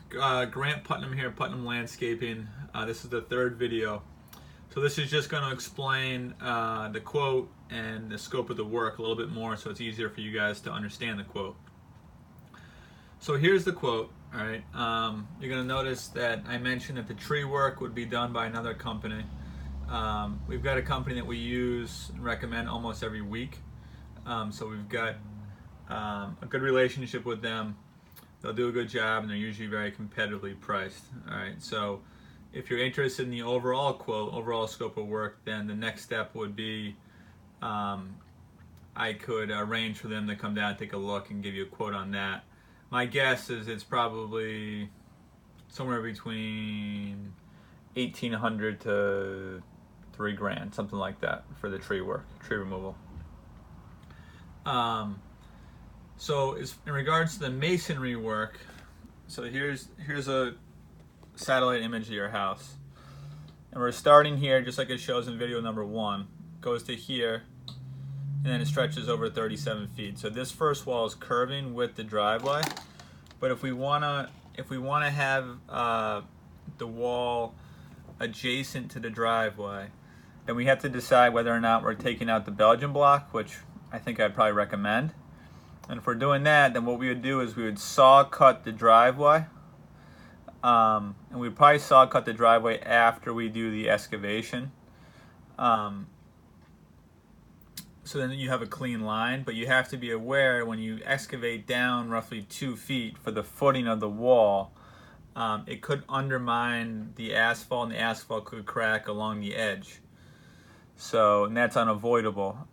Grant Putnam here, Putnam Landscaping. This is the third video. So this is just going to explain the quote and the scope of the work a little bit more so it's easier for you guys to understand the quote. So here's the quote, all right. You're going to notice that I mentioned that the tree work would be done by another company. We've got a company that we use and recommend almost every week. So we've got a good relationship with them. They'll do a good job and they're usually very competitively priced. All right, so if you're interested in the overall quote, overall scope of work, then the next step would be I could arrange for them to come down, take a look, and give you a quote on that. My guess is it's probably somewhere between $1,800 to $3,000, something like that, for the tree work, tree removal. So in regards to the masonry work, so here's a satellite image of your house. And we're starting here, just like it shows in video number 1. Goes to here, and then it stretches over 37 feet. So this first wall is curving with the driveway. But if we wanna have the wall adjacent to the driveway, then we have to decide whether or not we're taking out the Belgian block, which I think I'd probably recommend. And if we're doing that, then what we would do is we would saw cut the driveway. And we'd probably saw cut the driveway after we do the excavation. So then you have a clean line, but you have to be aware when you excavate down roughly 2 feet for the footing of the wall, it could undermine the asphalt, and the asphalt could crack along the edge. So, and that's unavoidable.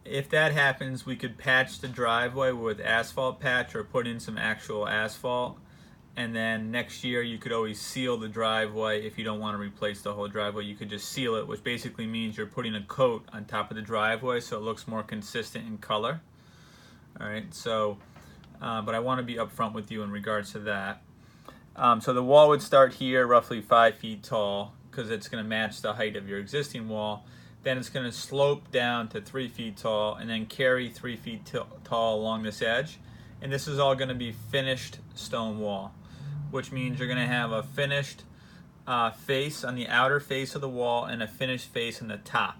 If that happens, we could patch the driveway with asphalt patch or put in some actual asphalt. And then next year you could always seal the driveway. If you don't want to replace the whole driveway, you could just seal it, which basically means you're putting a coat on top of the driveway so it looks more consistent in color. All right, so, but I want to be upfront with you in regards to that. So the wall would start here, roughly 5 feet tall, because it's going to match the height of your existing wall. Then it's going to slope down to 3 feet tall and then carry 3 feet tall along this edge. And this is all going to be finished stone wall, which means you're going to have a finished face on the outer face of the wall and a finished face on the top.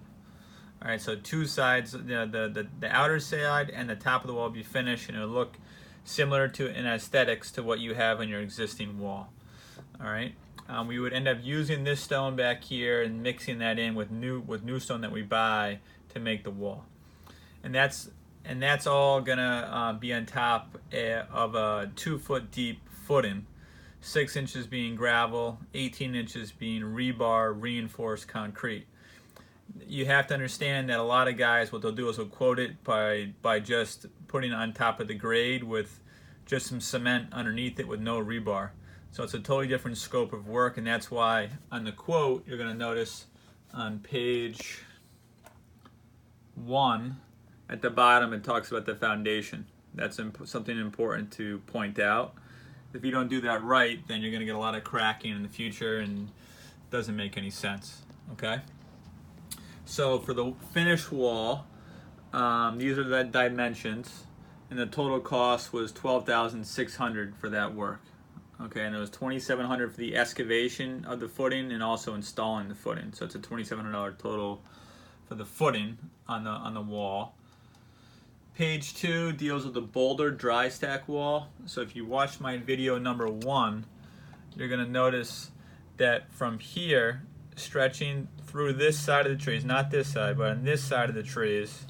All right, so two sides, the outer side and the top of the wall will be finished, and it'll look similar to in aesthetics to what you have on your existing wall. All right. We would end up using this stone back here and mixing that in with new stone that we buy to make the wall, and that's all gonna be on top of a 2 foot deep footing, 6 inches being gravel, 18 inches being rebar reinforced concrete. You have to understand that a lot of guys, what they'll do is they'll quote it by just putting it on top of the grade with just some cement underneath it with no rebar. So it's a totally different scope of work, and that's why on the quote you're going to notice on page 1 at the bottom it talks about the foundation. That's something important to point out. If you don't do that right, then you're going to get a lot of cracking in the future, and it doesn't make any sense. Okay? So for the finished wall, these are the dimensions, and the total cost was $12,600 for that work. Okay, and it was $2,700 for the excavation of the footing and also installing the footing. So it's a $2,700 total for the footing on the wall. Page 2 deals with the boulder dry stack wall. So if you watch my video number 1, you're going to notice that from here, stretching through this side of the trees, not this side, but on this side of the trees,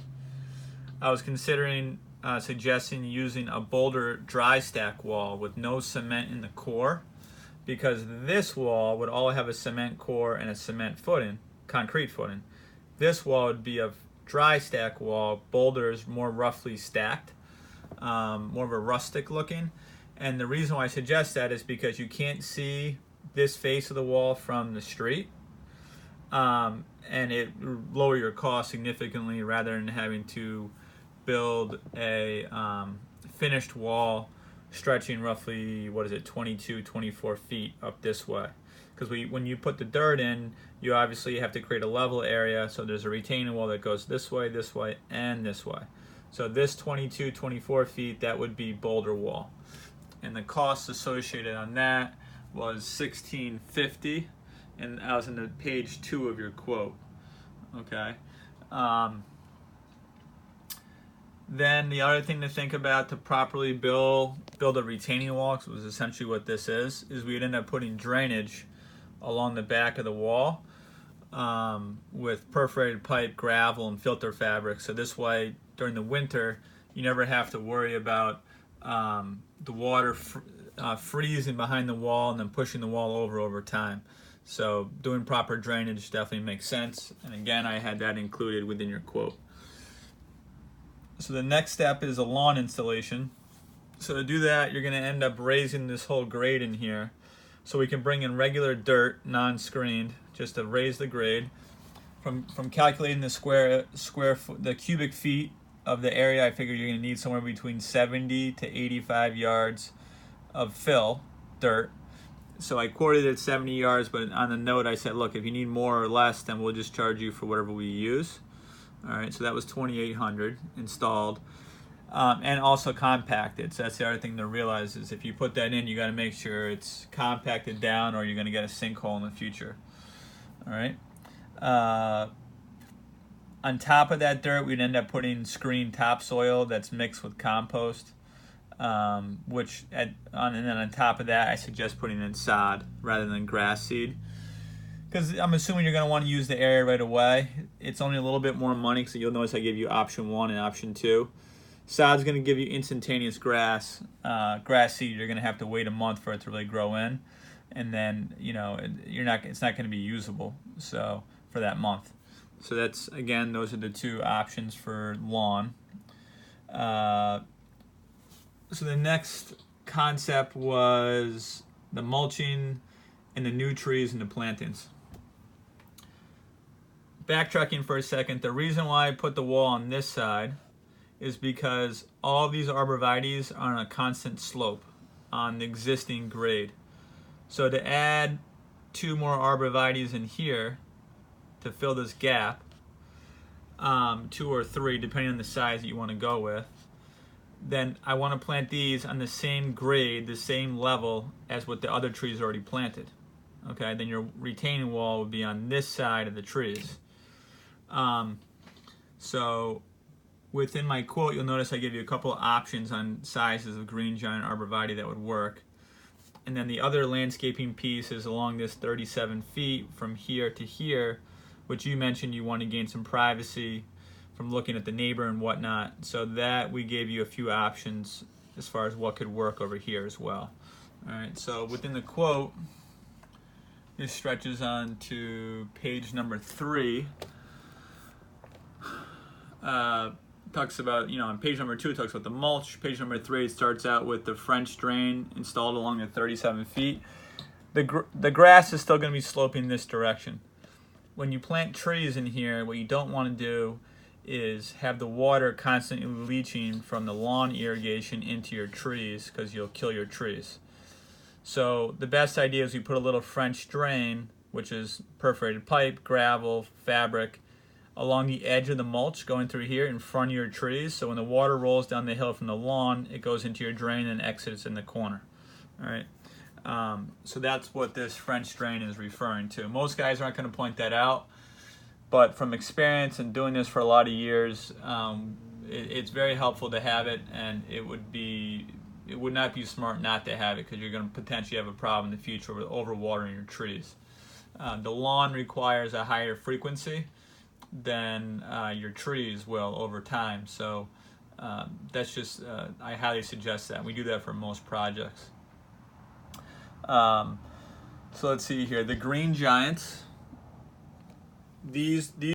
I was considering suggesting using a boulder dry stack wall with no cement in the core, because this wall would all have a cement core and a cement footing, concrete footing. This wall would be a dry stack wall, boulders more roughly stacked, more of a rustic looking. And the reason why I suggest that is because you can't see this face of the wall from the street, and it lower your cost significantly rather than having to build a finished wall stretching roughly, 22, 24 feet up this way. Because when you put the dirt in, you obviously have to create a level area, so there's a retaining wall that goes this way, and this way. So this 22, 24 feet, that would be boulder wall. and the cost associated on that was $16.50, and that was in the page 2 of your quote. Okay. Then the other thing to think about to properly build a retaining wall, which was essentially what this is we'd end up putting drainage along the back of the wall with perforated pipe, gravel, and filter fabric. So this way, during the winter, you never have to worry about the water freezing behind the wall and then pushing the wall over time. So doing proper drainage definitely makes sense. And again, I had that included within your quote. So the next step is a lawn installation. So to do that, you're going to end up raising this whole grade in here. So we can bring in regular dirt, non-screened, just to raise the grade. From calculating the cubic feet of the area, I figured you're going to need somewhere between 70 to 85 yards of fill, dirt. So I quoted it 70 yards, but on the note I said, look, if you need more or less, then we'll just charge you for whatever we use. All right, so that was $2,800 installed, and also compacted. So that's the other thing to realize is if you put that in, you got to make sure it's compacted down, or you're going to get a sinkhole in the future. All right. On top of that dirt, we'd end up putting screened topsoil that's mixed with compost, and then on top of that, I suggest putting in sod rather than grass seed. Because I'm assuming you're going to want to use the area right away. It's only a little bit more money, so you'll notice I give you option 1 and option 2. Sod's going to give you instantaneous grass. Grass seed, you're going to have to wait a month for it to really grow in, and then it's not going to be usable for that month. So those are the 2 options for lawn. So the next concept was the mulching and the new trees and the plantings. Backtracking for a second, the reason why I put the wall on this side is because all these arborvitaes are on a constant slope on the existing grade. So to add 2 more arborvitaes in here to fill this gap, 2 or 3 depending on the size that you want to go with, then I want to plant these on the same grade, the same level as what the other trees already planted. Okay, then your retaining wall would be on this side of the trees. So within my quote, you'll notice I give you a couple of options on sizes of green giant arborvitae that would work. And then the other landscaping piece is along this 37 feet from here to here, which you mentioned you want to gain some privacy from looking at the neighbor and whatnot. So that we gave you a few options as far as what could work over here as well. All right, so within the quote, this stretches on to page number 3. Talks about, on page number 2 it talks about the mulch. Page number 3 it starts out with the French drain installed along the 37 feet. The grass is still going to be sloping this direction. When you plant trees in here, what you don't want to do is have the water constantly leaching from the lawn irrigation into your trees, because you'll kill your trees. So the best idea is you put a little French drain, which is perforated pipe, gravel, fabric, along the edge of the mulch going through here in front of your trees. So when the water rolls down the hill from the lawn, it goes into your drain and exits in the corner. All right. So that's what this French drain is referring to. Most guys aren't going to point that out, but from experience and doing this for a lot of years, it's very helpful to have it, and it would not be smart not to have it, because you're going to potentially have a problem in the future with overwatering your trees. The lawn requires a higher frequency than your trees will over time, so that's just I highly suggest that. We do that for most projects. So let's see here, the green giants. These